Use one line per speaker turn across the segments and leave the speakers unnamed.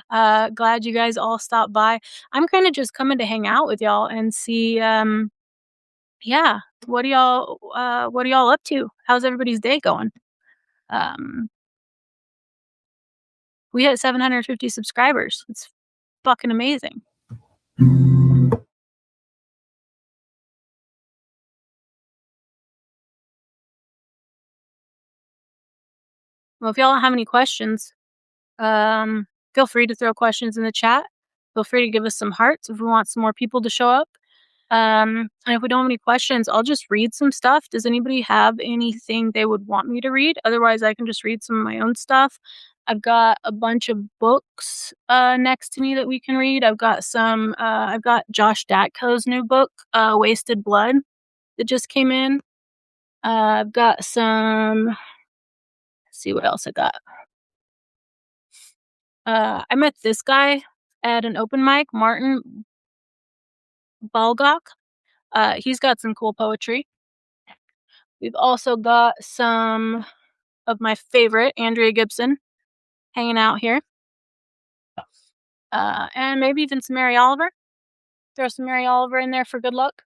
Glad you guys all stopped by. I'm kind of just coming to hang out with y'all and see, yeah, what are y'all up to? How's everybody's day going? Um, we hit 750 subscribers. It's fucking amazing. Well, if y'all don't have any questions, feel free to throw questions in the chat. Feel free to give us some hearts if we want some more people to show up. And if we don't have any questions, I'll just read some stuff. Does anybody have anything they would want me to read? Otherwise, I can just read some of my own stuff. I've got a bunch of books next to me that we can read. I've got Josh Datko's new book, Wasted Blood, that just came in. I've got some, let's see what else I got. I met this guy at an open mic, Martin Balgok. He's got some cool poetry. We've also got some of my favorite, Andrea Gibson, hanging out here. And maybe even some Mary Oliver. Throw some Mary Oliver in there for good luck.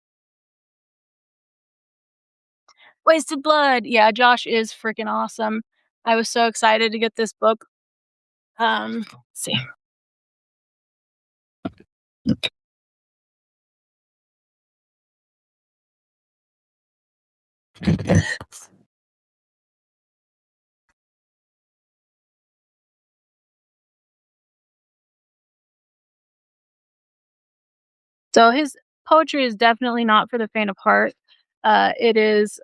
Wasted Blood. Yeah, Josh is freaking awesome. I was so excited to get this book. Let's see. So his poetry is definitely not for the faint of heart. It is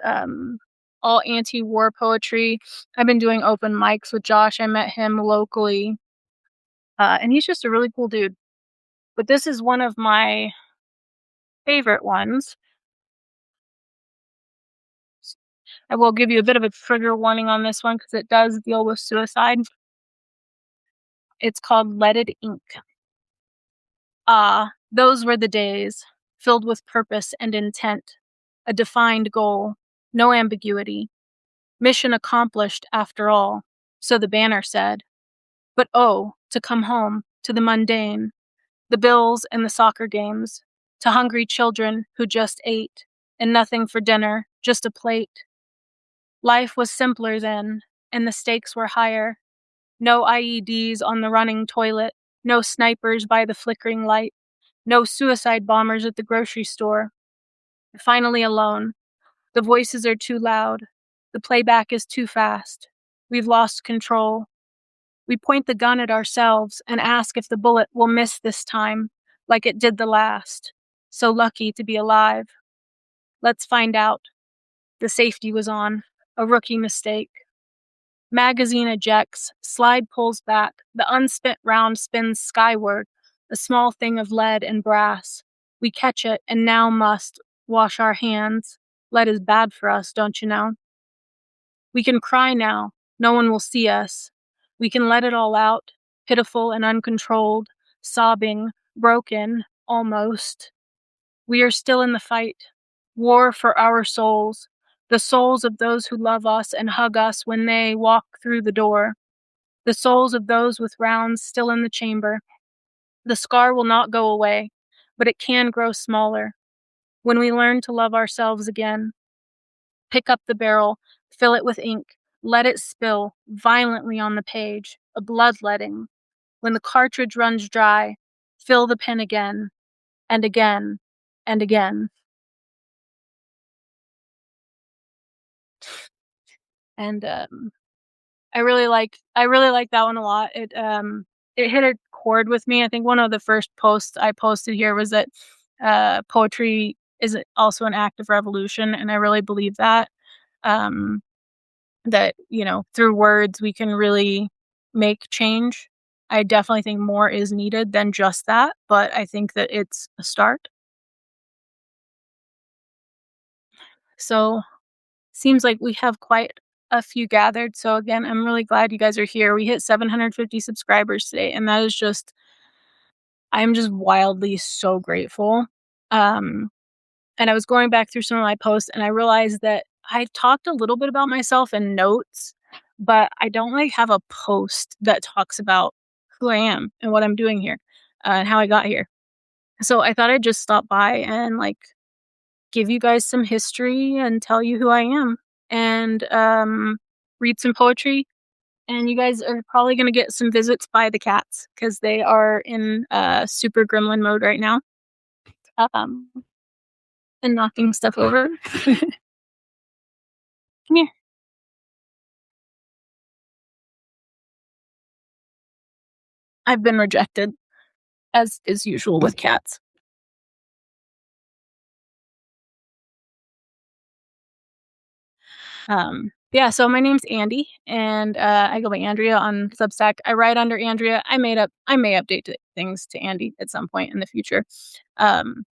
all anti-war poetry. I've been doing open mics with Josh. I met him locally, and he's just a really cool dude. But this is one of my favorite ones. I will give you a bit of a trigger warning on this one because it does deal with suicide. It's called Leaded Ink. Ah, those were the days, filled with purpose and intent, a defined goal, no ambiguity. Mission accomplished after all, so the banner said. But oh, to come home, to the mundane, the bills and the soccer games, to hungry children who just ate, and nothing for dinner, just a plate. Life was simpler then, and the stakes were higher. No IEDs on the running toilet, no snipers by the flickering light, no suicide bombers at the grocery store. Finally alone. The voices are too loud. The playback is too fast. We've lost control. We point the gun at ourselves and ask if the bullet will miss this time, like it did the last. So lucky to be alive. Let's find out. The safety was on. A rookie mistake. Magazine ejects, slide pulls back, the unspent round spins skyward, a small thing of lead and brass. We catch it and now must wash our hands. Lead is bad for us, don't you know? We can cry now, no one will see us. We can let it all out, pitiful and uncontrolled, sobbing, broken, almost. We are still in the fight. War for our souls, the souls of those who love us and hug us when they walk through the door, the souls of those with rounds still in the chamber. The scar will not go away, but it can grow smaller when we learn to love ourselves again. Pick up the barrel, fill it with ink, let it spill violently on the page, a bloodletting. When the cartridge runs dry, fill the pen again, and again, and again. And I really like that one a lot. It hit a chord with me. I think one of the first posts I posted here was that poetry is also an act of revolution, and I really believe that. That, through words we can really make change. I definitely think more is needed than just that, but I think that it's a start. So seems like we have quite a few gathered. So again, I'm really glad you guys are here. We hit 750 subscribers today, and that is I'm just wildly so grateful. And I was going back through some of my posts and I realized that I talked a little bit about myself in notes, but I don't have a post that talks about who I am and what I'm doing here, and how I got here. So I thought I'd just stop by and, like, give you guys some history and tell you who I am and, read some poetry, and you guys are probably gonna get some visits by the cats because they are in, super gremlin mode right now, um, and knocking stuff over. Come here. I've been rejected, as is usual with cats. Yeah, so my name's Andy, and, I go by Andrea on Substack. I write under Andrea. I may update things to Andy at some point in the future. Um,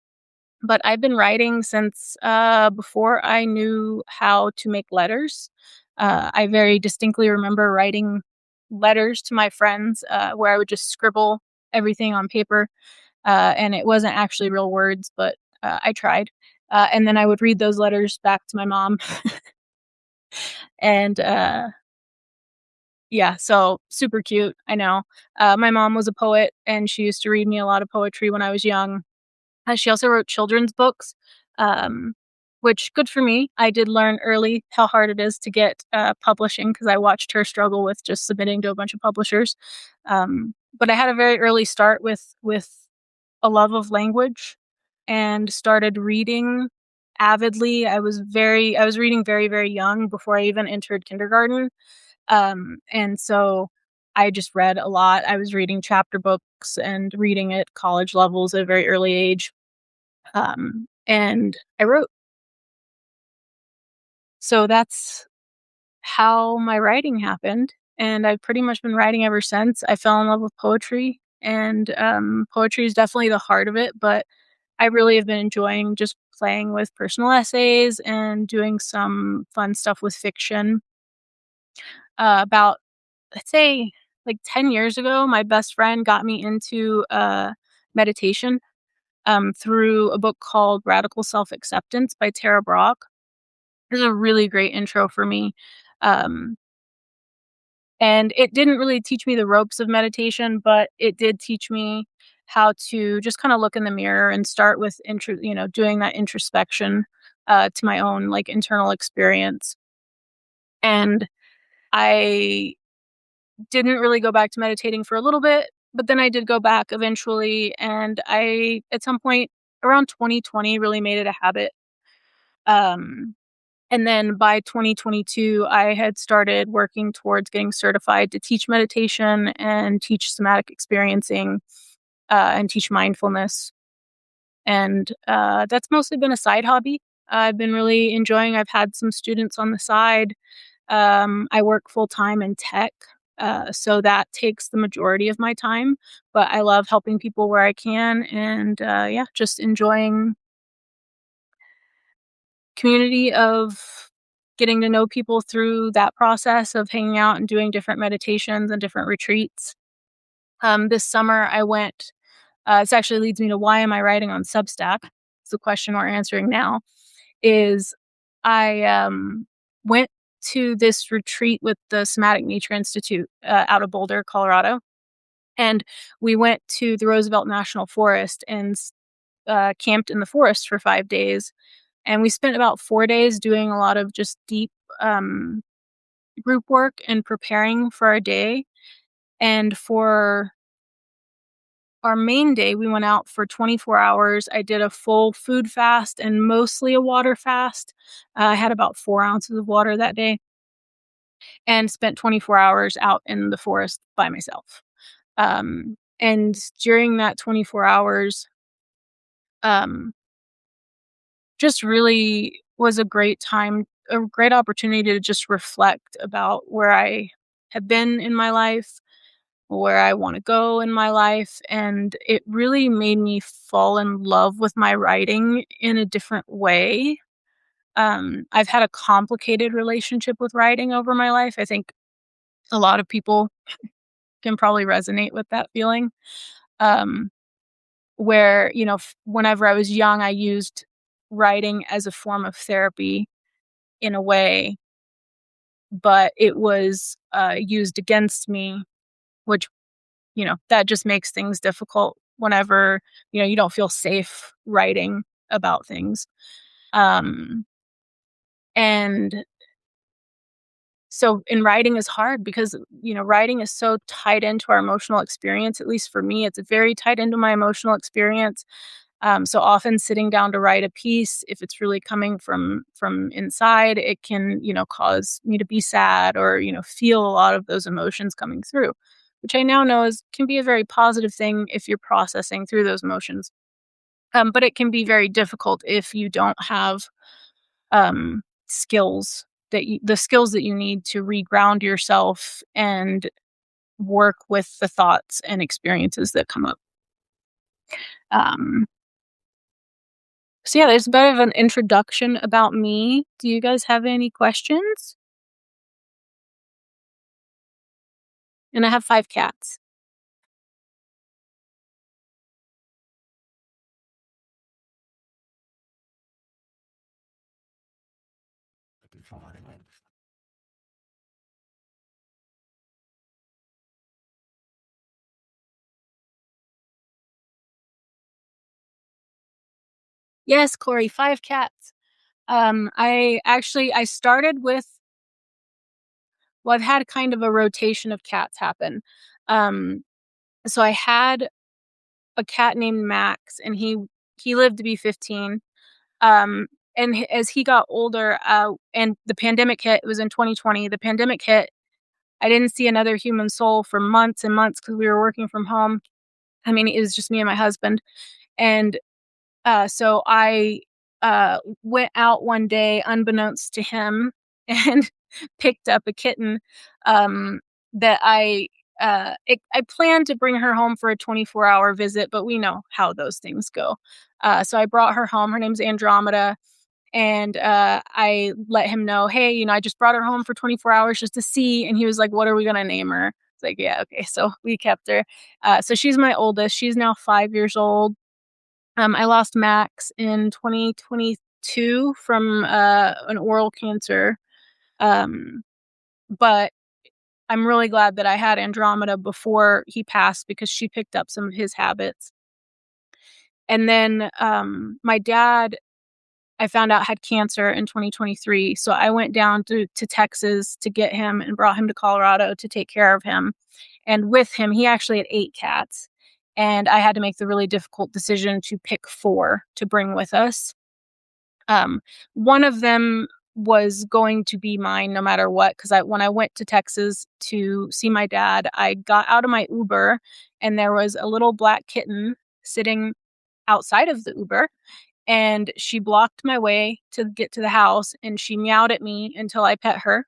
but I've been writing since, before I knew how to make letters. I very distinctly remember writing letters to my friends, where I would just scribble everything on paper, and it wasn't actually real words, but, I tried. And then I would read those letters back to my mom, and, yeah, so super cute, I know. My mom was a poet, and she used to read me a lot of poetry when I was young. She also wrote children's books, um, which good for me. I did learn early how hard it is to get, publishing because I watched her struggle with just submitting to a bunch of publishers. But I had a very early start with a love of language and started reading avidly. I was reading very, very young before I even entered kindergarten. And so I just read a lot. I was reading chapter books and reading at college levels at a very early age. And I wrote. So that's how my writing happened. And I've pretty much been writing ever since. I fell in love with poetry, and poetry is definitely the heart of it. But I really have been enjoying just playing with personal essays and doing some fun stuff with fiction. About, let's say, like 10 years ago, my best friend got me into meditation through a book called Radical Self Acceptance by Tara Brach. It was a really great intro for me. Um, and it didn't really teach me the ropes of meditation, but it did teach me how to just kind of look in the mirror and start with doing that introspection to my own like internal experience. And I didn't really go back to meditating for a little bit, but then I did go back eventually, and I at some point around 2020 really made it a habit. Um, and then by 2022, I had started working towards getting certified to teach meditation and teach somatic experiencing, and teach mindfulness. And that's mostly been a side hobby. I've been really enjoying. I've had some students on the side. I work full time in tech, so that takes the majority of my time. But I love helping people where I can, and yeah, just enjoying community of getting to know people through that process of hanging out and doing different meditations and different retreats. This summer, I went. This actually leads me to why am I writing on Substack? It's the question we're answering now. Is I went to this retreat with the Somatic Nature Institute out of Boulder, Colorado, and we went to the Roosevelt National Forest and camped in the forest for 5 days. And we spent about 4 days doing a lot of just deep um, group work and preparing for our day. And for our main day, we went out for 24 hours. I did a full food fast and mostly a water fast. I had about 4 ounces of water that day and spent 24 hours out in the forest by myself. And during that 24 hours, um, just really was a great opportunity to just reflect about where I have been in my life, where I want to go in my life. And it really made me fall in love with my writing in a different way. I've had a complicated relationship with writing over my life. I think a lot of people can probably resonate with that feeling. Um, where, whenever I was young, I used writing as a form of therapy in a way, but it was used against me, which that just makes things difficult whenever, you don't feel safe writing about things. Um, and so in writing is hard because, writing is so tied into our emotional experience. At least for me, it's very tied into my emotional experience. So often sitting down to write a piece, if it's really coming from inside, it can, cause me to be sad or, feel a lot of those emotions coming through, which I now know is can be a very positive thing if you're processing through those emotions. But it can be very difficult if you don't have skills the skills that you need to reground yourself and work with the thoughts and experiences that come up. Um, so yeah, there's a bit of an introduction about me. Do you guys have any questions? And I have 5 cats. Yes, Corey, 5 cats. I started with well, I've had kind of a rotation of cats happen. Um, so I had a cat named Max, and he lived to be 15. Um, and as he got older, and the pandemic hit, it was in 2020. The pandemic hit. I didn't see another human soul for months and months because we were working from home. I mean, it was just me and my husband. And so I went out one day, unbeknownst to him, and picked up a kitten that I planned to bring her home for a 24-hour visit, but we know how those things go. So I brought her home. Her name's Andromeda. And I let him know, hey, I just brought her home for 24 hours just to see. And he was like, what are we going to name her? It's like, yeah, okay. So we kept her. So she's my oldest. She's now 5 years old. I lost Max in 2022 from an oral cancer. Um, but I'm really glad that I had Andromeda before he passed because she picked up some of his habits. And then my dad, I found out, had cancer in 2023. So I went down to Texas to get him and brought him to Colorado to take care of him. And with him, he actually had 8 cats. And I had to make the really difficult decision to pick 4 to bring with us. Um, One of them was going to be mine no matter what, because when I went to Texas to see my dad, I got out of my Uber and there was a little black kitten sitting outside of the Uber, and she blocked my way to get to the house, and she meowed at me until I pet her.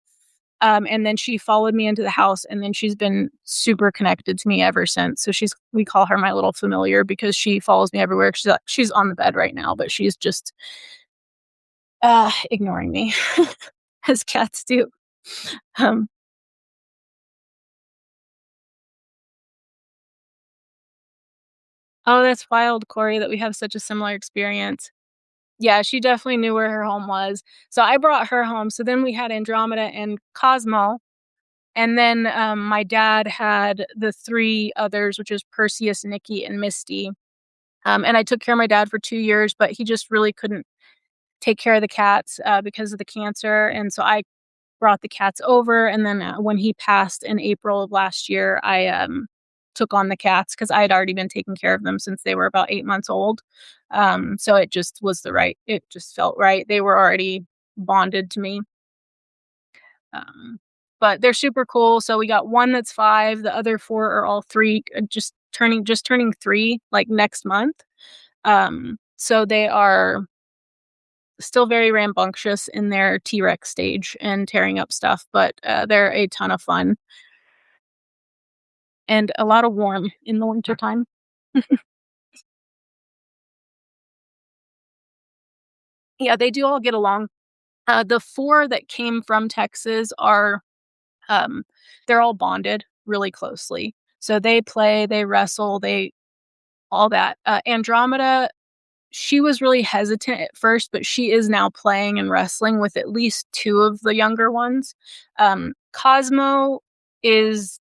And then she followed me into the house, and then she's been super connected to me ever since. So we call her my little familiar because she follows me everywhere. She's on the bed right now, but she's just ignoring me as cats do. Um, oh, that's wild, Corey, that we have such a similar experience. Yeah, she definitely knew where her home was. So I brought her home. So then we had Andromeda and Cosmo. And then my dad had the 3 others, which is Perseus, Nikki, and Misty. And I took care of my dad for 2 years, but he just really couldn't take care of the cats because of the cancer. And so I brought the cats over. And then when he passed in April of last year, I took on the cats because I had already been taking care of them since they were about 8 months old. So it just it just felt right. They were already bonded to me. Um, but they're super cool. So we got one that's 5. The other 4 are all 3, just turning 3 like next month. So they are still very rambunctious in their T-Rex stage and tearing up stuff, but they're a ton of fun and a lot of warm in the wintertime. Yeah, they do all get along. The 4 that came from Texas are um, they're all bonded really closely. So they play, they wrestle, they all that. Andromeda, she was really hesitant at first, but she is now playing and wrestling with at least 2 of the younger ones. Cosmo is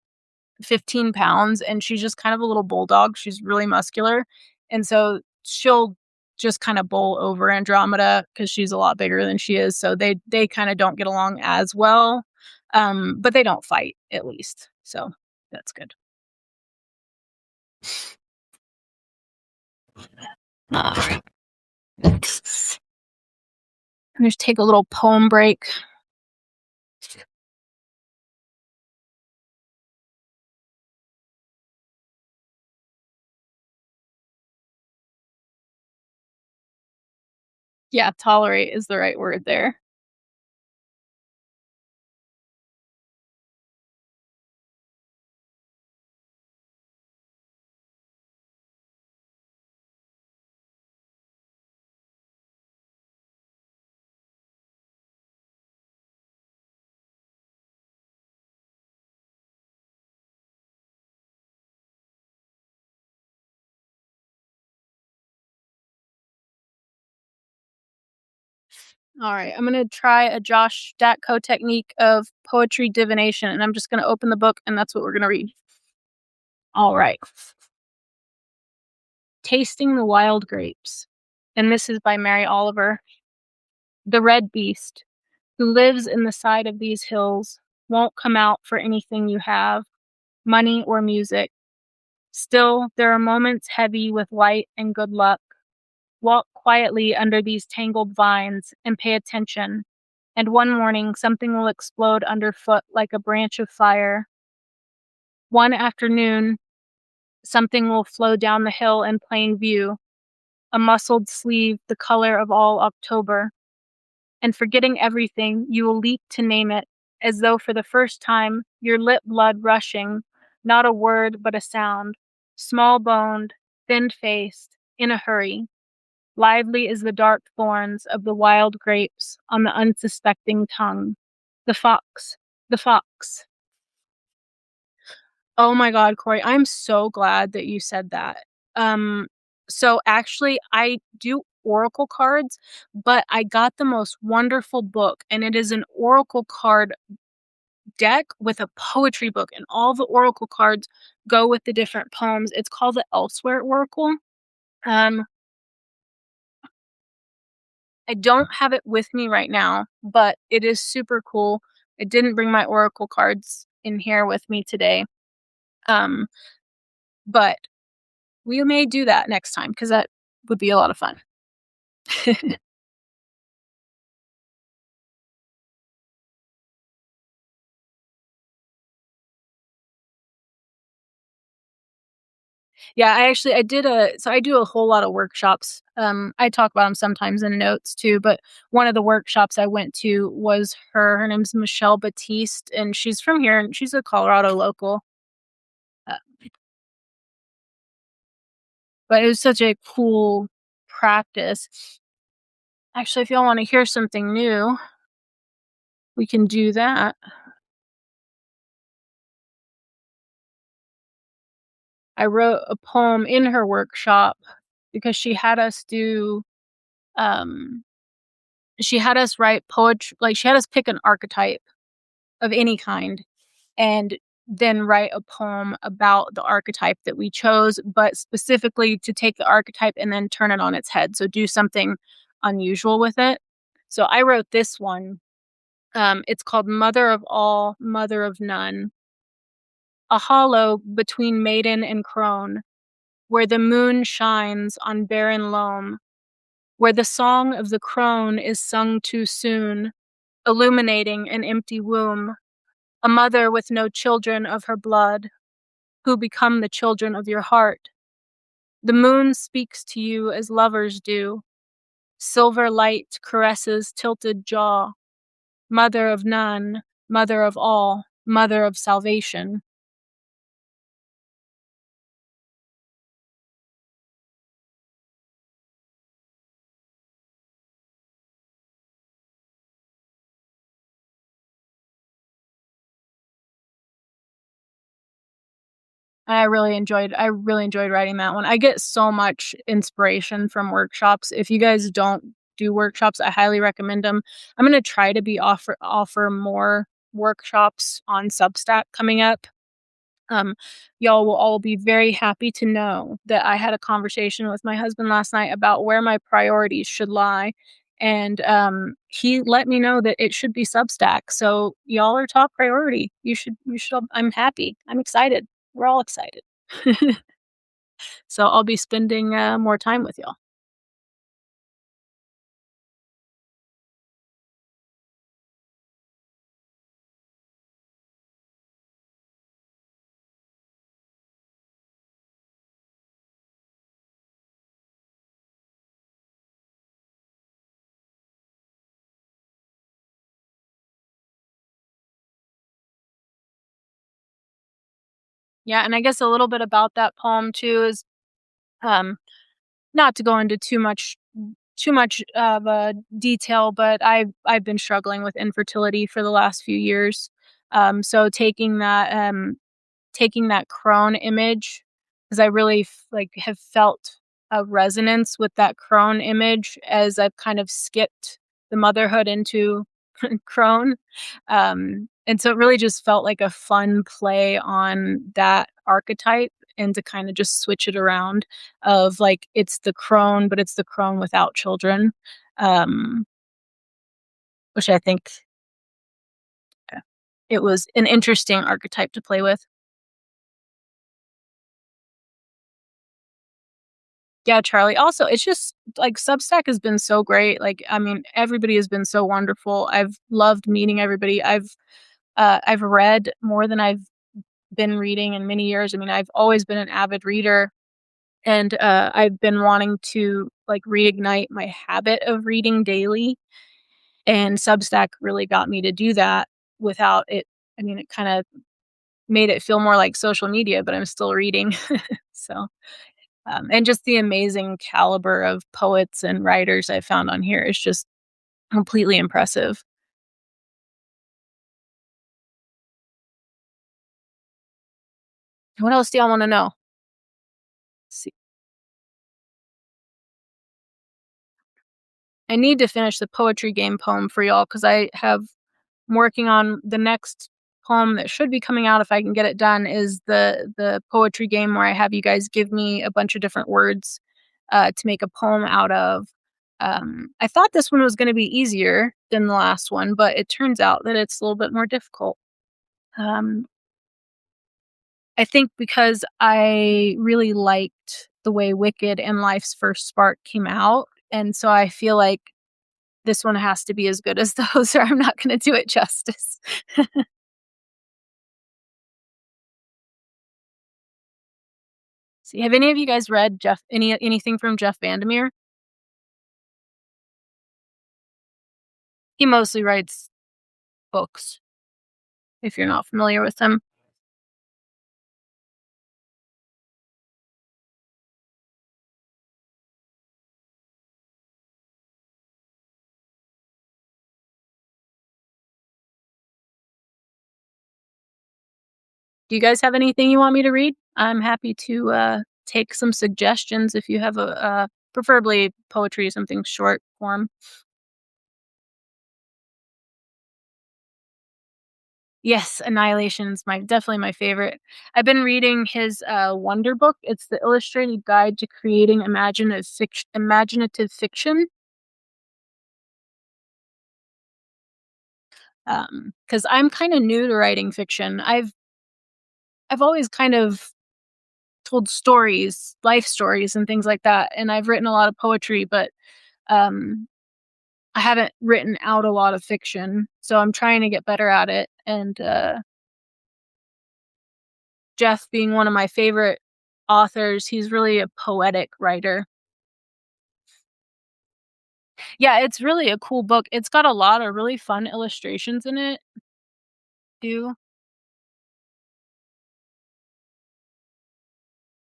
15 pounds, and she's just kind of a little bulldog. She's really muscular, and so she'll just kinda bowl over Andromeda because she's a lot bigger than she is, so they kinda don't get along as well, but they don't fight, at least, so that's good. Alright. Just take a little poem break. Yeah, tolerate is the right word there. Alright, I'm gonna try a Josh Statko technique of poetry divination, and I'm just gonna open the book, and that's what we're gonna read. Alright. Tasting the Wild Grapes, and this is by Mary Oliver. The red beast, who lives in the side of these hills, won't come out for anything you have, money or music. Still, there are moments heavy with light and good luck. Walk quietly under these tangled vines and pay attention. And one morning, something will explode underfoot like a branch of fire. One afternoon, something will flow down the hill in plain view, a muscled sleeve the color of all October. And forgetting everything, you will leap to name it, as though for the first time, your lip blood rushing, not a word but a sound, small boned, thin faced, in a hurry. Lively as the dark thorns of the wild grapes on the unsuspecting tongue. The fox, the fox. Oh my god, Corey, I'm so glad that you said that. Um, so actually, I do oracle cards, but I got the most wonderful book, and it is an oracle card deck with a poetry book, and all the oracle cards go with the different poems. It's called the Elsewhere Oracle. Um, I don't have it with me right now, but it is super cool. I didn't bring my oracle cards in here with me today. Um, but we may do that next time because that would be a lot of fun. Yeah, I did I do a whole lot of workshops. I talk about them sometimes in notes too, but one of the workshops I went to was her name's Michelle Batiste, and she's from here, and she's a Colorado local. Uh, but it was such a cool practice. Actually, if y'all wanna hear something new, we can do that. I wrote a poem in her workshop because um she had us write poetry, like, she had us pick an archetype of any kind and then write a poem about the archetype that we chose, but specifically to take the archetype and then turn it on its head, so do something unusual with it. So I wrote this one. It's called Mother of All, Mother of None. A hollow between maiden and crone, where the moon shines on barren loam, where the song of the crone is sung too soon, illuminating an empty womb, a mother with no children of her blood, who become the children of your heart. The moon speaks to you as lovers do. Silver light caresses tilted jaw. Mother of none, mother of all, mother of salvation. I really enjoyed writing that one. I get so much inspiration from workshops. If you guys don't do workshops, I highly recommend them. I'm gonna try to be offer more workshops on Substack coming up. Um, Y'all will all be very happy to know that I had a conversation with my husband last night about where my priorities should lie, and, he let me know that it should be Substack, so y'all are top priority. You should I'm happy. I'm excited. We're all excited. So I'll be spending, more time with y'all. Yeah, and I guess a little bit about that poem too is, um, not to go into too much of, detail, but I've been struggling with infertility for the last few years. So taking that crone image, because I really have felt a resonance with that crone image as I've kind of skipped the motherhood into crone. And so it really just felt like a fun play on that archetype, and to kind of just switch it around of like it's the crone, but it's the crone without children. Um, which I think, uh, it was an interesting archetype to play with. Yeah, Charlie. Also, it's just like Substack has been so great. Like, I mean, everybody has been so wonderful. I've loved meeting everybody. I've read more than I've been reading in many years. I mean, I've always been an avid reader, and I've been wanting to like reignite my habit of reading daily. And Substack really got me to do that without it. I mean, it kind of made it feel more like social media, but I'm still reading. So and just the amazing caliber of poets and writers I found on here is just completely impressive. What else do y'all wanna know? See, I need to finish the poetry game poem for y'all because I'm working on the next poem that should be coming out if I can get it done is the poetry game where I have you guys give me a bunch of different words, to make a poem out of. I thought this one was gonna be easier than the last one, but it turns out that it's a little bit more difficult. Um, I think because I really liked the way Wicked and Life's First Spark came out, and so I feel like this one has to be as good as those or I'm not gonna do it justice. See, have any of you guys read anything from Jeff Vandermeer? He mostly writes books, if you're not familiar with him. Do you guys have anything you want me to read? I'm happy to, take some suggestions if you have preferably poetry, something short form. Yes, Annihilation's my definitely my favorite. I've been reading his, Wonder Book. It's the illustrated guide to creating imaginative fiction. Because 'cause I'm kinda new to writing fiction. I've always kind of told stories, life stories and things like that, and I've written a lot of poetry, but, um, I haven't written out a lot of fiction, so I'm trying to get better at it, and, Jeff being one of my favorite authors, he's really a poetic writer. Yeah, it's really a cool book. It's got a lot of really fun illustrations in it too.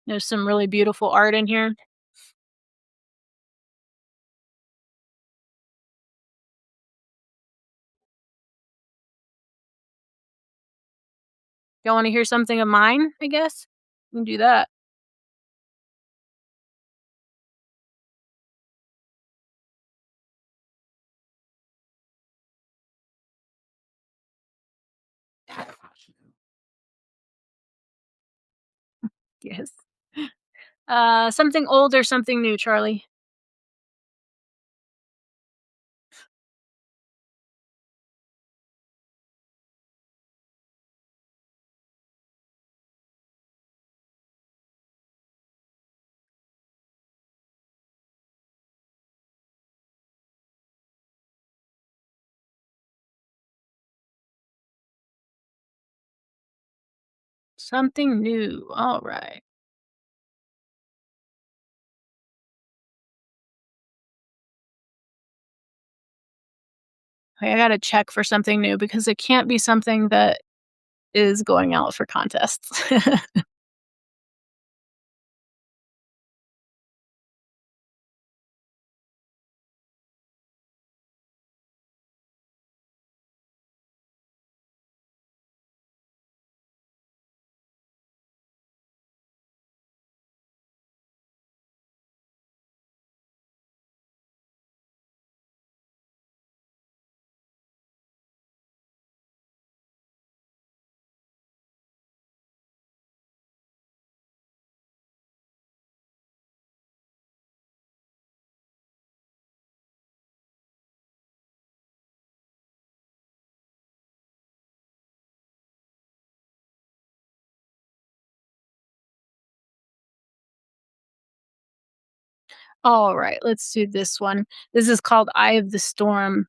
There's some really beautiful art in here. Y'all wanna hear something of mine, I guess? We can do that. Yes. Something old or something new, Charlie? Something new. All right. Okay, I gotta check for something new because it can't be something that is going out for contests. All right, let's do this one. This is called Eye of the Storm.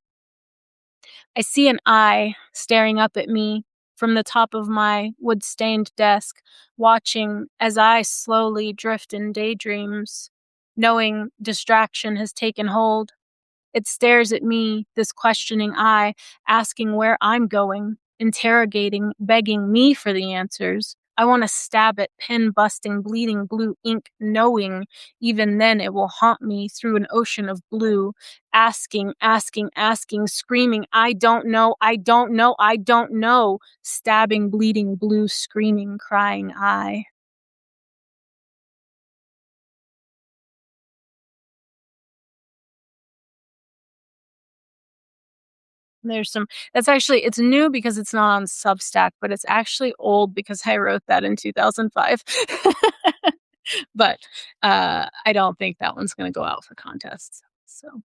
I see an eye staring up at me from the top of my wood stained desk, watching as I slowly drift in daydreams, knowing distraction has taken hold. It stares at me, this questioning eye, asking where I'm going, interrogating, begging me for the answers. I want to stab it, pen busting, bleeding blue ink, knowing even then it will haunt me through an ocean of blue, asking, asking, asking, screaming, I don't know, I don't know, I don't know, stabbing, bleeding blue, screaming, crying eye. There's some that's actually it's new because it's not on Substack, but it's actually old because I wrote that in 2005. But, I don't think that one's gonna go out for contests, so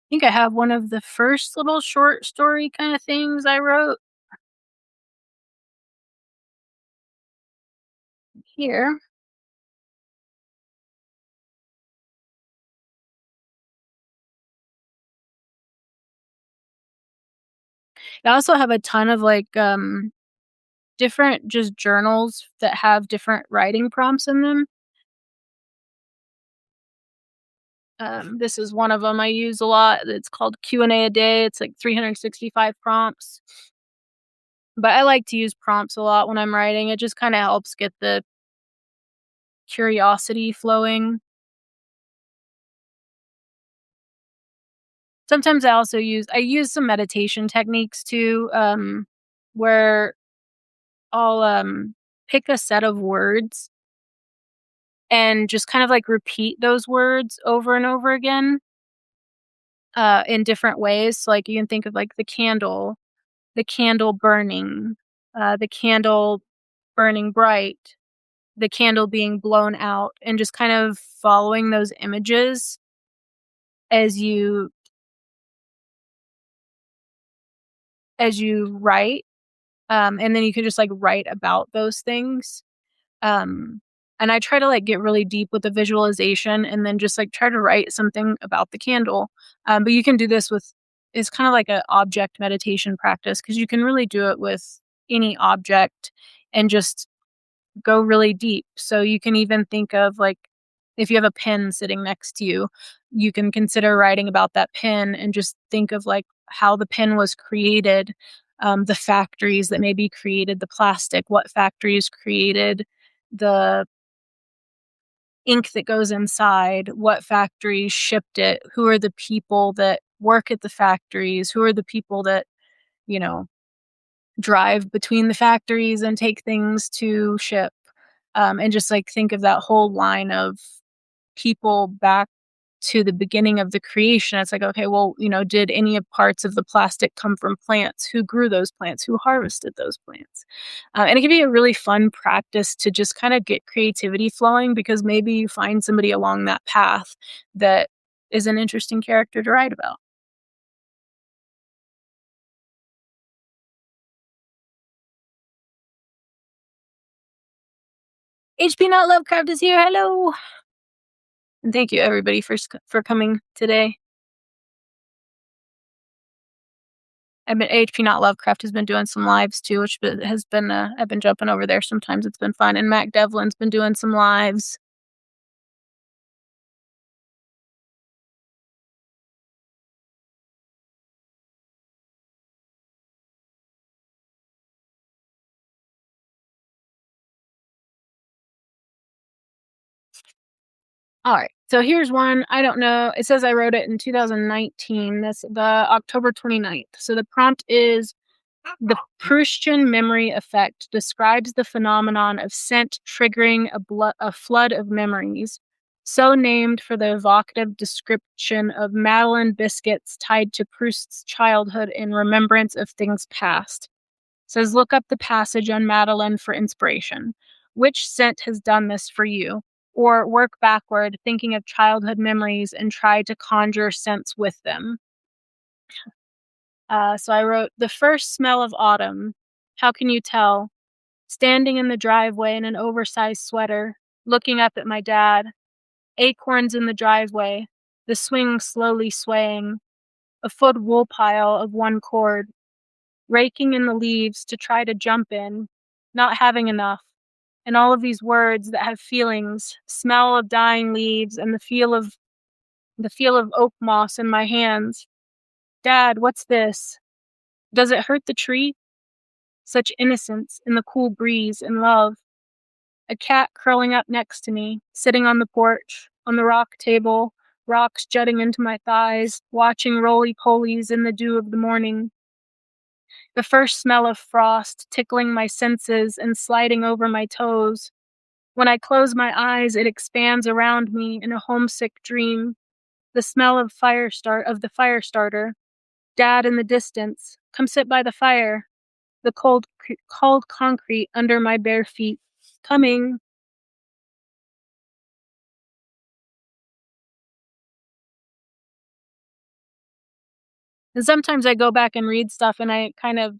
I think I have one of the first little short story kinda things I wrote here. I also have a ton of, like, different just journals that have different writing prompts in them. This is one of them I use a lot. It's called Q&A a day. It's like 365 prompts. But I like to use prompts a lot when I'm writing. It just kinda helps get the curiosity flowing. Sometimes I use some meditation techniques too, where I'll, pick a set of words and just kind of, like, repeat those words over and over again, in different ways. So, like, you can think of, like, the candle burning, the candle burning bright, the candle being blown out, and just kind of following those images as you write, and then you can just, like, write about those things, and I try to, like, get really deep with the visualization and then just, like, try to write something about the candle, but you can do this with it's kinda like a object meditation practice because you can really do it with any object and just go really deep. So you can even think of, like, if you have a pen sitting next to you, you can consider writing about that pen and just think of, like, how the pen was created, the factories that maybe created the plastic, what factories created the ink that goes inside, what factories shipped it, who are the people that work at the factories, who are the people that, you know, drive between the factories and take things to ship. And just like think of that whole line of people back to the beginning of the creation. It's like, okay, well, did any of parts of the plastic come from plants? Who grew those plants? Who harvested those plants? And it can be a really fun practice to just kind of get creativity flowing because maybe you find somebody along that path that is an interesting character to write about. HP Not Lovecraft is here. Hello. And thank you everybody for coming today. HP Not Lovecraft has been doing some lives too, which has been I've been jumping over there sometimes. It's been fun, and Mac Devlin's been doing some lives. All right, so here's one. I don't know. It says I wrote it in 2019. That's the October 29th. So the prompt is the Proustian memory effect describes the phenomenon of scent triggering a flood of memories, so named for the evocative description of Madeleine biscuits tied to Proust's childhood in remembrance of things past. Says look up the passage on Madeleine for inspiration. Which scent has done this for you? Or work backward, thinking of childhood memories and try to conjure scents with them. So I wrote, the first smell of autumn. How can you tell? Standing in the driveway in an oversized sweater, looking up at my dad. Acorns in the driveway, the swing slowly swaying. A foot wool pile of one cord. Raking in the leaves to try to jump in. Not having enough. And all of these words that have feelings, smell of dying leaves and the feel of oak moss in my hands. Dad, what's this? Does it hurt the tree? Such innocence in the cool breeze and love. A cat curling up next to me, sitting on the porch, on the rock table, rocks jutting into my thighs, watching roly-polies in the dew of the morning. The first smell of frost tickling my senses and sliding over my toes. When I close my eyes, it expands around me in a homesick dream. The smell of the fire starter. Dad in the distance. Come sit by the fire. The cold concrete under my bare feet. Coming. And sometimes I go back and read stuff and I kind of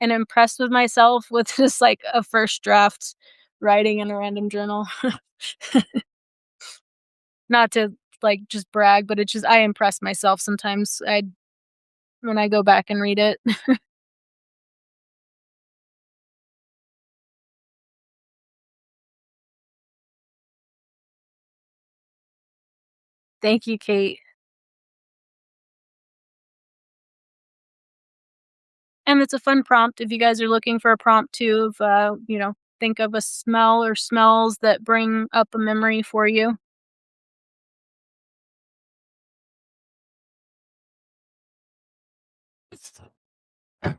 am impressed with myself with just like a first draft writing in a random journal. Not to like just brag, but it's just I impress myself sometimes. I when I go back and read it. Thank you, Kate. And it's a fun prompt if you guys are looking for a prompt too of think of a smell or smells that bring up a memory for you. And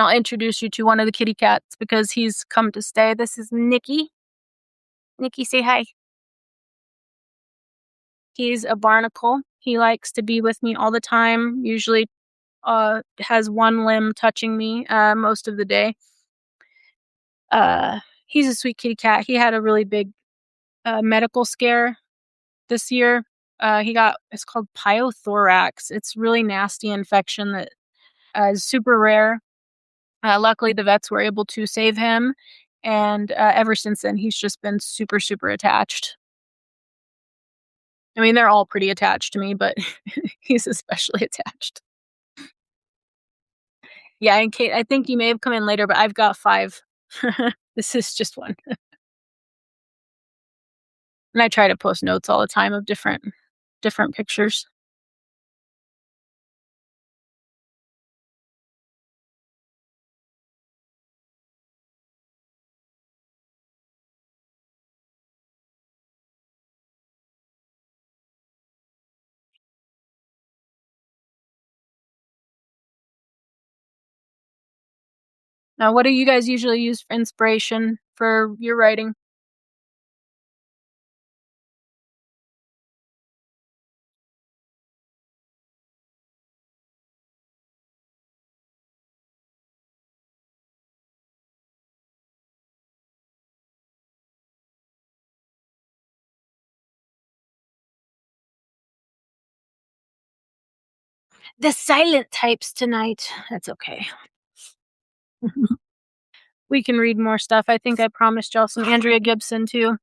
I'll introduce you to one of the kitty cats because he's come to stay. This is Nikki. Nikki, say hi. He's a barnacle. He likes to be with me all the time, usually has one limb touching me most of the day. He's a sweet kitty cat. He had a really big medical scare this year. It's called pyothorax. It's really nasty infection that is super rare. Luckily, the vets were able to save him, and ever since then, he's just been super, super attached. I mean, they're all pretty attached to me, but he's especially attached. Yeah, and Kate, I think you may have come in later, but I've got 5. This is just one. And I try to post notes all the time of different pictures. Now, what do you guys usually use for inspiration for your writing? The silent types tonight. That's okay. We can read more stuff. I think I promised y'all some Andrea Gibson too.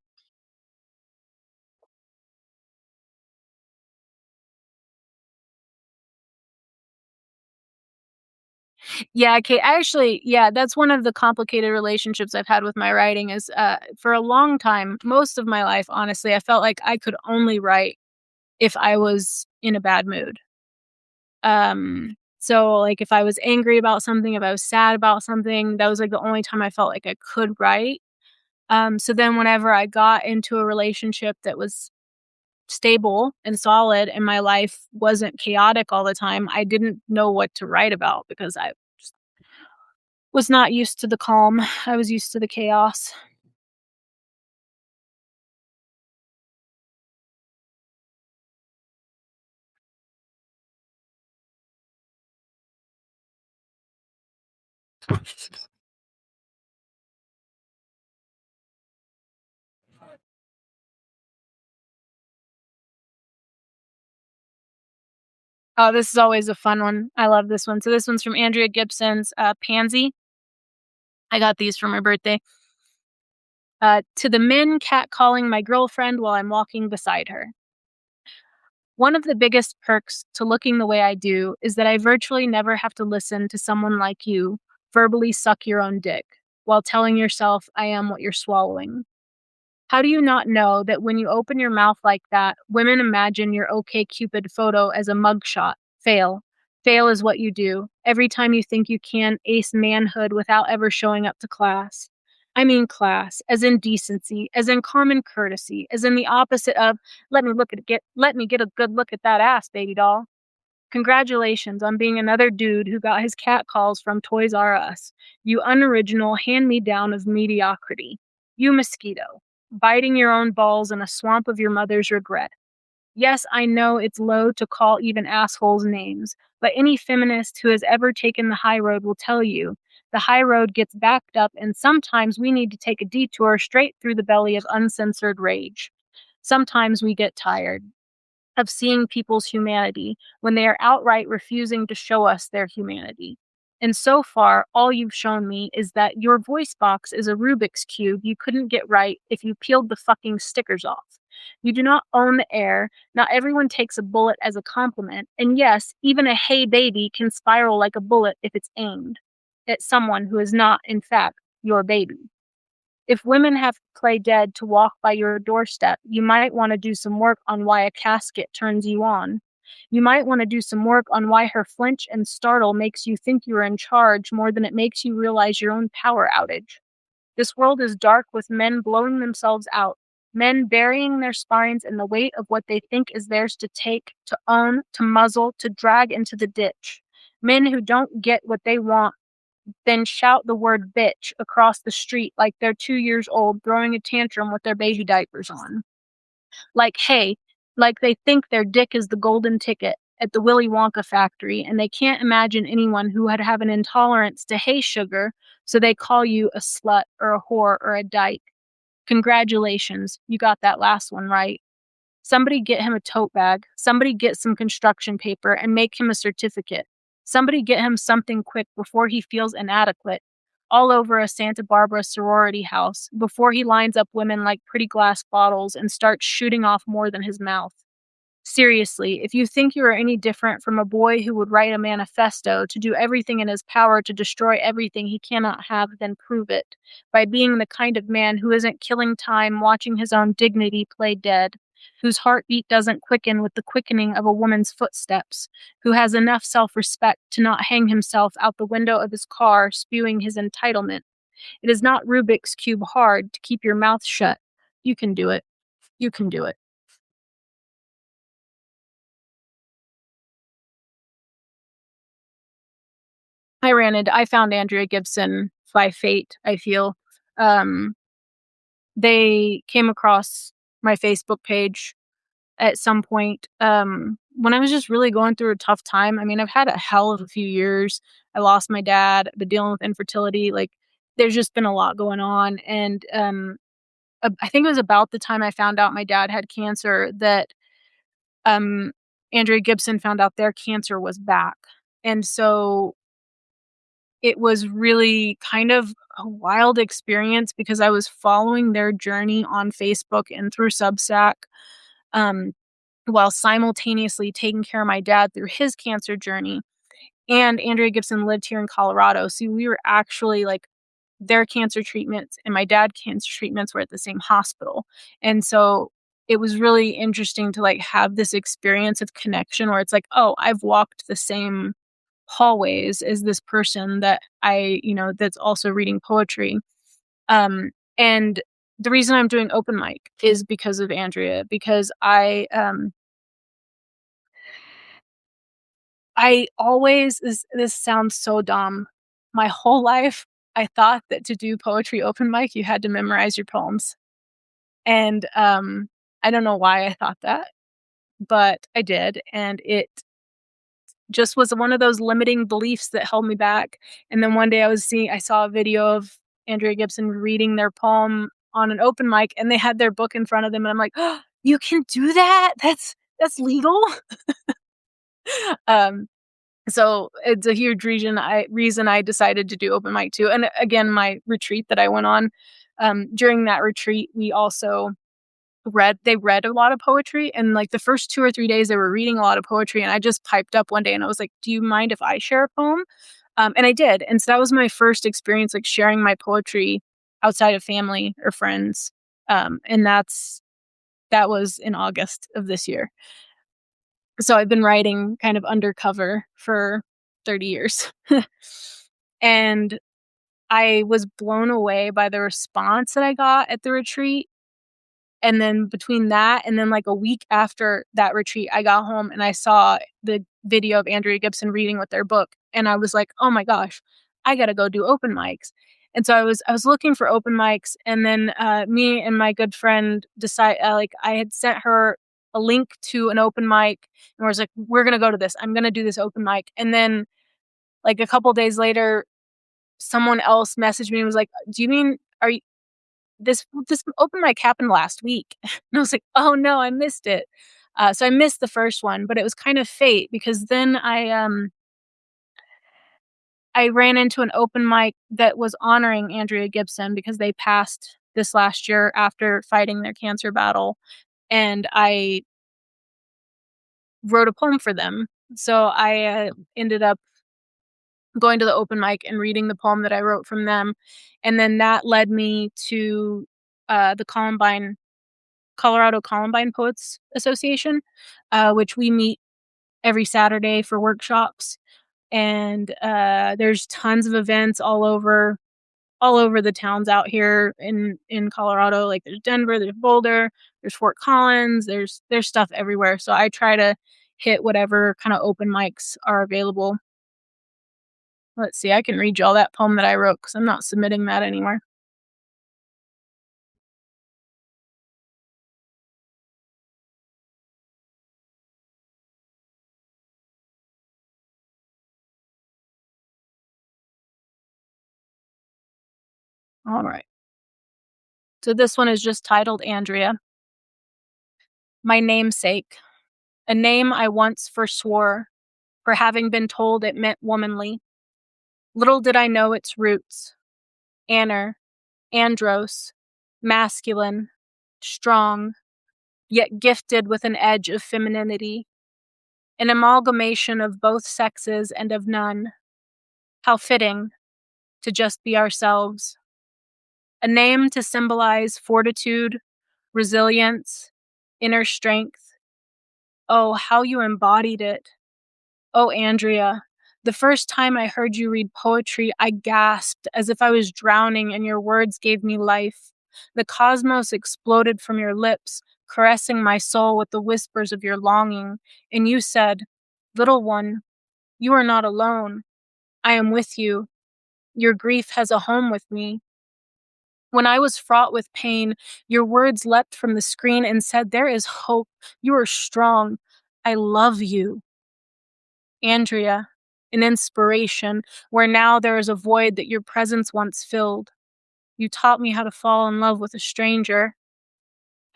Yeah, okay. Yeah, that's one of the complicated relationships I've had with my writing is for a long time, most of my life, honestly, I felt like I could only write if I was in a bad mood. So like if I was angry about something, if I was sad about something, that was like the only time I felt like I could write. So then whenever I got into a relationship that was stable and solid and my life wasn't chaotic all the time, I didn't know what to write about because I just was not used to the calm. I was used to the chaos. Oh, this is always a fun one. I love this one. So this one's from Andrea Gibson's Pansy. I got these for my birthday. To the men catcalling my girlfriend while I'm walking beside her. One of the biggest perks to looking the way I do is that I virtually never have to listen to someone like you verbally suck your own dick while telling yourself I am what you're swallowing. How do you not know that when you open your mouth like that, women imagine your OK Cupid photo as a mugshot? Fail. Fail is what you do every time you think you can ace manhood without ever showing up to class. I mean class, as in decency, as in common courtesy, as in the opposite of let me get a good look at that ass, baby doll. Congratulations on being another dude who got his cat calls from Toys R Us. You unoriginal hand me down of mediocrity. You mosquito, biting your own balls in a swamp of your mother's regret. Yes, I know it's low to call even assholes names, but any feminist who has ever taken the high road will tell you the high road gets backed up, and sometimes we need to take a detour straight through the belly of uncensored rage. Sometimes we get tired of seeing people's humanity when they are outright refusing to show us their humanity. And so far, all you've shown me is that your voice box is a Rubik's Cube you couldn't get right if you peeled the fucking stickers off. You do not own the air. Not everyone takes a bullet as a compliment. And yes, even a hey baby can spiral like a bullet if it's aimed at someone who is not, in fact, your baby. If women have to play dead to walk by your doorstep, you might want to do some work on why a casket turns you on. You might want to do some work on why her flinch and startle makes you think you're in charge more than it makes you realize your own power outage. This world is dark with men blowing themselves out, men burying their spines in the weight of what they think is theirs to take, to own, to muzzle, to drag into the ditch. Men who don't get what they want then shout the word bitch across the street like they're 2 years old throwing a tantrum with their baby diapers on. Like, hey, like they think their dick is the golden ticket at the Willy Wonka factory and they can't imagine anyone who would have an intolerance to hey sugar, so they call you a slut or a whore or a dyke. Congratulations, you got that last one right. Somebody get him a tote bag. Somebody get some construction paper and make him a certificate. Somebody get him something quick before he feels inadequate, all over a Santa Barbara sorority house, before he lines up women like pretty glass bottles and starts shooting off more than his mouth. Seriously, if you think you are any different from a boy who would write a manifesto to do everything in his power to destroy everything he cannot have, then prove it by being the kind of man who isn't killing time watching his own dignity play dead, whose heartbeat doesn't quicken with the quickening of a woman's footsteps, who has enough self-respect to not hang himself out the window of his car spewing his entitlement. It is not Rubik's Cube hard to keep your mouth shut. You can do it. You can do it. I found Andrea Gibson by fate, I feel. Um, they came across my Facebook page at some point, when I was just really going through a tough time. I mean, I've had a hell of a few years. I lost my dad, been dealing with infertility, like, there's just been a lot going on, and, I think it was about the time I found out my dad had cancer that, um, Andrea Gibson found out their cancer was back, and so it was really kind of a wild experience because I was following their journey on Facebook and through Substack, um, while simultaneously taking care of my dad through his cancer journey. And Andrea Gibson lived here in Colorado, so we were actually, like, their cancer treatments and my dad cancer treatments were at the same hospital. And so it was really interesting to, like, have this experience of connection where it's like, "Oh, I've walked the same hallways as this person that that's also reading poetry." And the reason I'm doing open mic is because of Andrea, because I always this sounds so dumb. My whole life, I thought that to do poetry open mic, you had to memorize your poems. And, I don't know why I thought that, but I did, and it just was one of those limiting beliefs that held me back. And then one day I saw a video of Andrea Gibson reading their poem on an open mic, and they had their book in front of them, and I'm like, "Oh, you can do that? That's legal?" Um, so it's a huge reason I decided to do open mic too. And again, my retreat that I went on, during that retreat, we also read a lot of poetry, and, like, the first 2 or 3 days, they were reading a lot of poetry, and I just piped up one day, and I was like, "Do you mind if I share a poem?" And I did, and so that was my first experience, like, sharing my poetry outside of family or friends, and that was in August of this year. So I've been writing kind of undercover for 30 years. And I was blown away by the response that I got at the retreat. And then between that and then, like, a week after that retreat, I got home and I saw the video of Andrea Gibson reading with their book, and I was like, "Oh my gosh, I gotta go do open mics." And so I was looking for open mics, and then, me and my good friend I had sent her a link to an open mic, and I was like, "We're gonna go to this. I'm gonna do this open mic." And then, like, a couple days later, someone else messaged me and was like, "Do you mean are you this open mic happened last week." And I was like, "Oh, no, I missed it." So I missed the first one, but it was kind of fate because then I ran into an open mic that was honoring Andrea Gibson because they passed this last year after fighting their cancer battle, and I wrote a poem for them. So I ended up going to the open mic and reading the poem that I wrote from them, and then that led me to, the Colorado Columbine Poets Association, which we meet every Saturday for workshops, and, there's tons of events all over the towns out here in Colorado, like, there's Denver, there's Boulder, there's Fort Collins, there's stuff everywhere, so I try to hit whatever kinda open mics are available. Let's see, I can read y'all that poem that I wrote because 'cause I'm not submitting that anywhere. Alright. So this one is just titled Andrea. My namesake, a name I once forswore for having been told it meant womanly. Little did I know its roots. Aner, andros, masculine, strong, yet gifted with an edge of femininity, an amalgamation of both sexes and of none. How fitting to just be ourselves. A name to symbolize fortitude, resilience, inner strength. Oh, how you embodied it. Oh, Andrea, the first time I heard you read poetry, I gasped as if I was drowning, and your words gave me life. The cosmos exploded from your lips, caressing my soul with the whispers of your longing, and you said, "Little one, you are not alone. I am with you. Your grief has a home with me." When I was fraught with pain, your words leapt from the screen and said, "There is hope. You are strong. I love you." Andrea, an inspiration, where now there is a void that your presence once filled. You taught me how to fall in love with a stranger.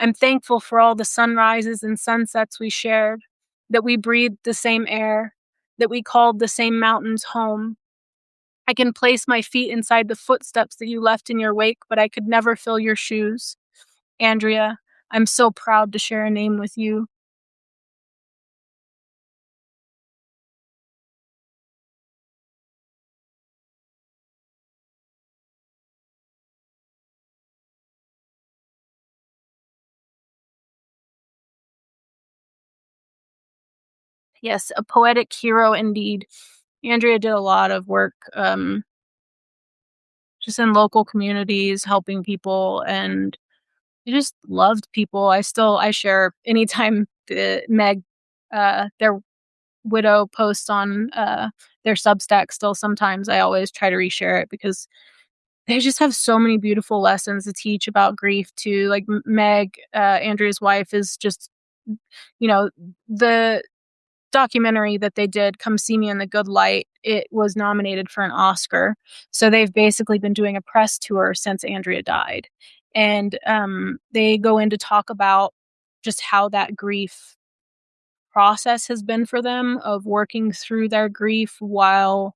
I'm thankful for all the sunrises and sunsets we shared, that we breathed the same air, that we called the same mountains home. I can place my feet inside the footsteps that you left in your wake, but I could never fill your shoes. Andrea, I'm so proud to share a name with you. Yes, a poetic hero indeed. Andrea did a lot of work, just in local communities, helping people, and I just loved people. I share anytime the Meg, their widow posts on, their Substack still sometimes I always try to reshare it because they just have so many beautiful lessons to teach about grief too. Like Meg, Andrea's wife is just, you know, the documentary that they did, Come See Me in the Good Light, it was nominated for an Oscar. So they've basically been doing a press tour since Andrea died. And they go in to talk about just how that grief process has been for them of working through their grief while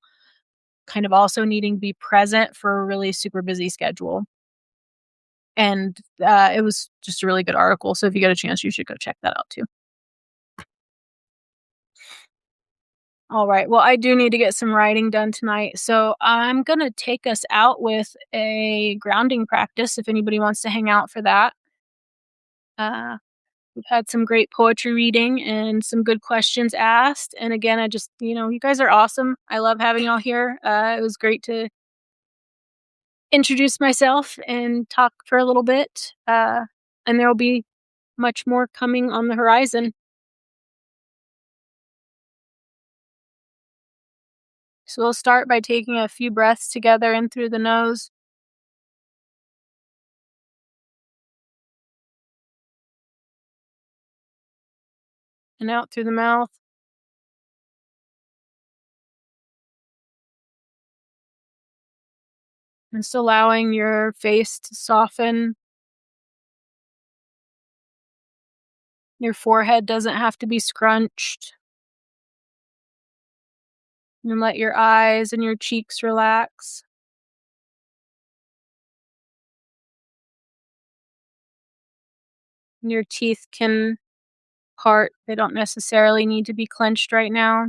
kind of also needing to be present for a really super busy schedule. And it was just a really good article. So if you get a chance, you should go check that out too. All right. Well, I do need to get some writing done tonight. So I'm going to take us out with a grounding practice if anybody wants to hang out for that. Uh, we've had some great poetry reading and some good questions asked. And again, I just, you guys are awesome. I love having y'all here. It was great to introduce myself and talk for a little bit. And there will be much more coming on the horizon. So we'll start by taking a few breaths together in through the nose and out through the mouth. Just allowing your face to soften. Your forehead doesn't have to be scrunched. And let your eyes and your cheeks relax. Your teeth can part. They don't necessarily need to be clenched right now.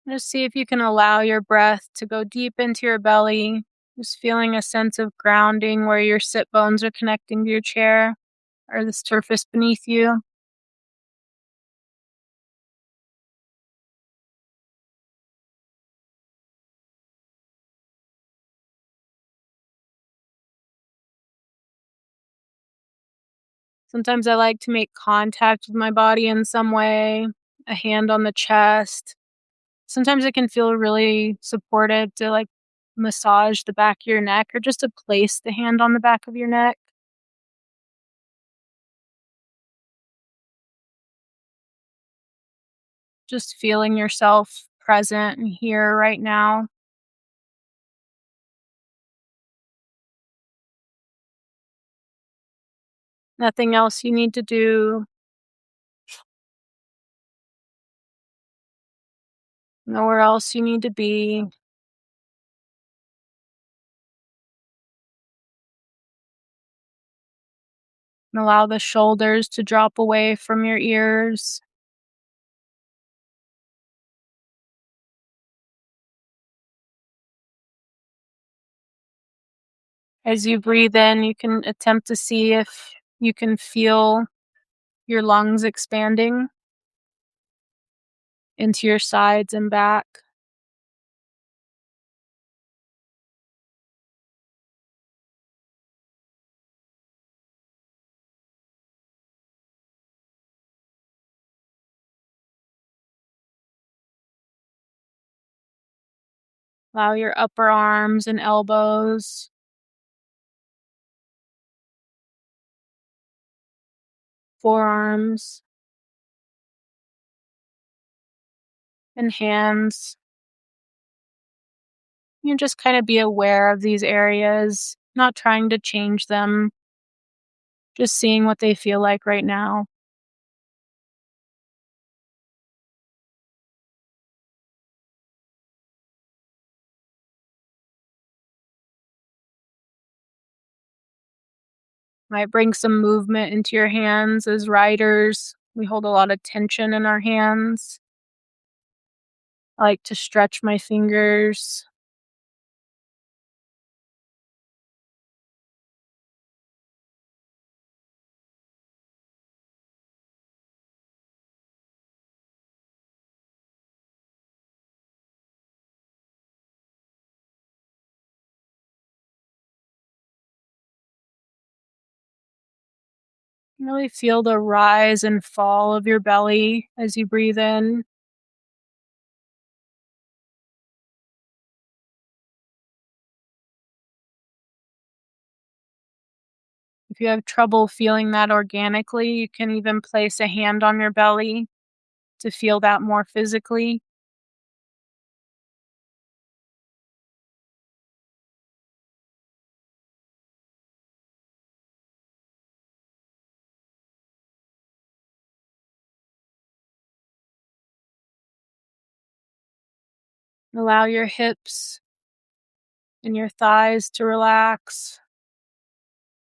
Just see if you can allow your breath to go deep into your belly. Just feeling a sense of grounding where your sit bones are connecting to your chair or the surface beneath you. Sometimes I like to make contact with my body in some way, a hand on the chest. Sometimes it can feel really supportive to like massage the back of your neck or just to place the hand on the back of your neck. Just feeling yourself present and here right now. Nothing else you need to do. Nowhere else you need to be. And allow the shoulders to drop away from your ears. As you breathe in, you can attempt to see if you can feel your lungs expanding into your sides and back. Allow your upper arms and elbows, forearms, and hands. You just kind of be aware of these areas, not trying to change them, just seeing what they feel like right now. Might bring some movement into your hands as writers. We hold a lot of tension in our hands. I like to stretch my fingers. Really feel the rise and fall of your belly as you breathe in. If you have trouble feeling that organically, you can even place a hand on your belly to feel that more physically. Allow your hips and your thighs to relax.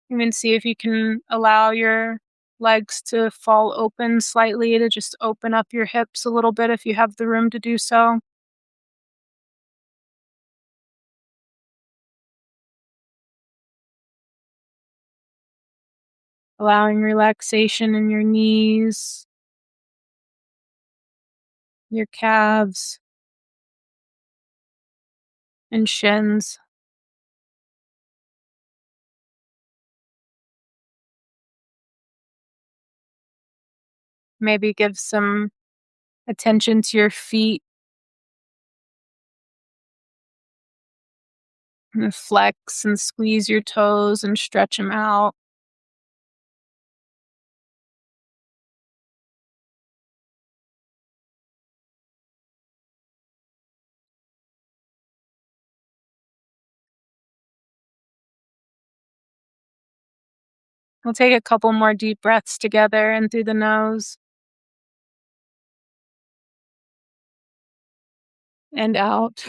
Even see if you can allow your legs to fall open slightly, to just open up your hips a little bit if you have the room to do so. Allowing relaxation in your knees, your calves, and shins. Maybe give some attention to your feet and flex and squeeze your toes and stretch them out. We'll take a couple more deep breaths together in through the nose and out.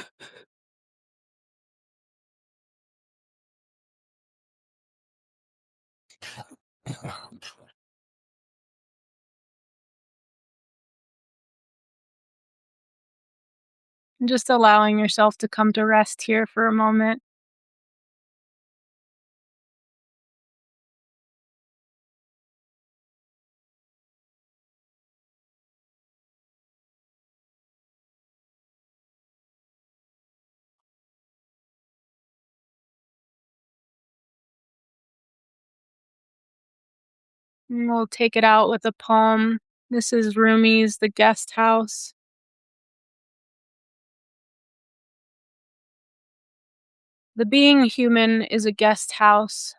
And just allowing yourself to come to rest here for a moment. And we'll take it out with a poem. This is Rumi's The Guest House. The being human is a guest house.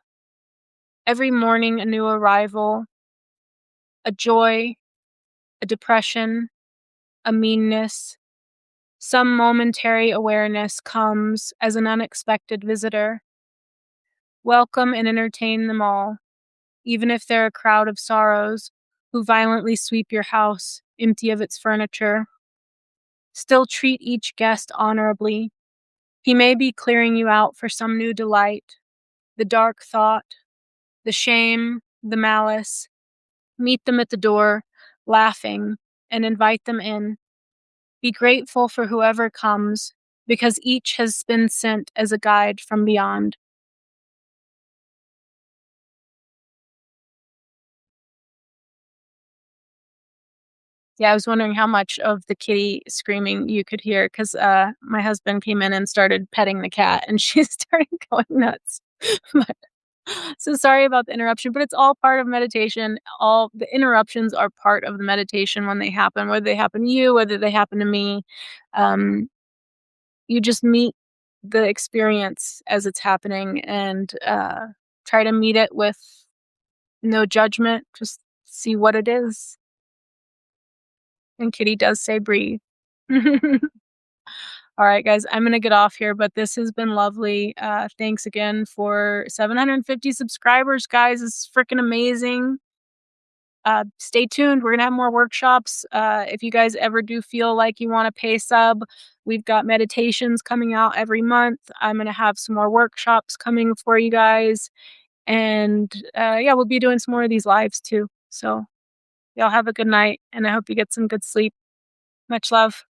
Every morning, a new arrival, a joy, a depression, a meanness. Some momentary awareness comes as an unexpected visitor. Welcome and entertain them all, even if they're a crowd of sorrows who violently sweep your house, empty of its furniture. Still treat each guest honorably. He may be clearing you out for some new delight, the dark thought, the shame, the malice. Meet them at the door, laughing, and invite them in. Be grateful for whoever comes, because each has been sent as a guide from beyond. Yeah, I was wondering how much of the kitty screaming you could hear, 'cause, my husband came in and started petting the cat, and she started going nuts. But so sorry about the interruption, but it's all part of meditation. All the interruptions are part of the meditation when they happen, whether they happen to you, whether they happen to me. Um, you just meet the experience as it's happening and, try to meet it with no judgment, just see what it is. And Kitty does say breathe. All right, guys, I'm gonna get off here, but this has been lovely. Thanks again for 750 subscribers, guys. It's freaking amazing. Stay tuned. We're gonna have more workshops. If you guys ever do feel like you want to pay sub, we've got meditations coming out every month. I'm gonna have some more workshops coming for you guys, and yeah, we'll be doing some more of these lives too. So y'all have a good night, and I hope you get some good sleep. Much love.